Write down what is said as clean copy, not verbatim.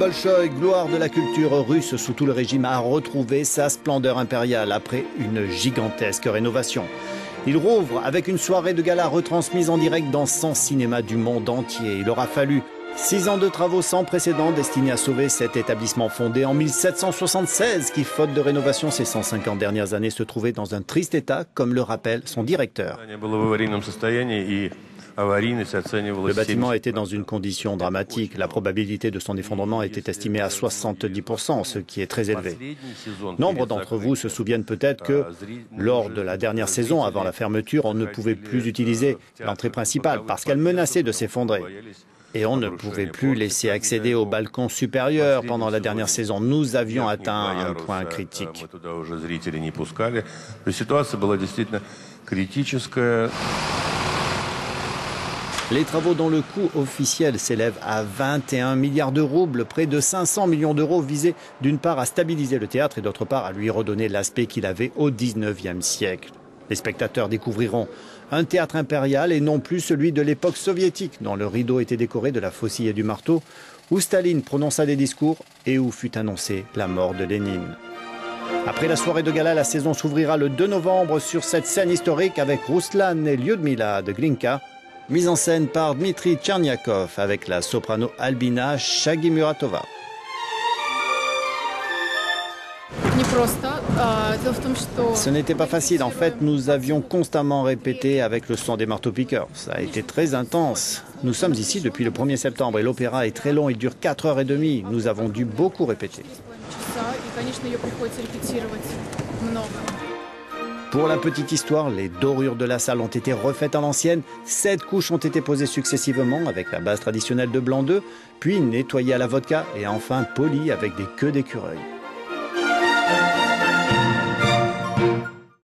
Bolchoï, gloire de la culture russe sous tout le régime, a retrouvé sa splendeur impériale après une gigantesque rénovation. Il rouvre avec une soirée de gala retransmise en direct dans 100 cinémas du monde entier. Il aura fallu 6 ans de travaux sans précédent destinés à sauver cet établissement fondé en 1776 qui, faute de rénovation ces 150 dernières années, se trouvait dans un triste état, comme le rappelle son directeur. Le bâtiment était dans une condition dramatique. La probabilité de son effondrement était estimée à 70%, ce qui est très élevé. Nombre d'entre vous se souviennent peut-être que, lors de la dernière saison, avant la fermeture, on ne pouvait plus utiliser l'entrée principale parce qu'elle menaçait de s'effondrer. Et on ne pouvait plus laisser accéder au balcon supérieur pendant la dernière saison. Nous avions atteint un point critique. Les travaux dont le coût officiel s'élève à 21 milliards de roubles, près de 500 millions d'euros, visaient d'une part à stabiliser le théâtre et d'autre part à lui redonner l'aspect qu'il avait au XIXe siècle. Les spectateurs découvriront un théâtre impérial et non plus celui de l'époque soviétique, dont le rideau était décoré de la faucille et du marteau, où Staline prononça des discours et où fut annoncée la mort de Lénine. Après la soirée de gala, la saison s'ouvrira le 2 novembre sur cette scène historique avec Ruslan et Lyudmila de Glinka, mise en scène par Dmitri Tcherniakov avec la soprano Albina Shagimuratova. Ce n'était pas facile. En fait, nous avions constamment répété avec le son des marteaux-piqueurs. Ça a été très intense. Nous sommes ici depuis le 1er septembre et l'opéra est très long. Il dure 4h30. Nous avons dû beaucoup répéter. Pour la petite histoire, les dorures de la salle ont été refaites à l'ancienne. 7 couches ont été posées successivement avec la base traditionnelle de blanc d'œuf, puis nettoyées à la vodka et enfin polies avec des queues d'écureuil.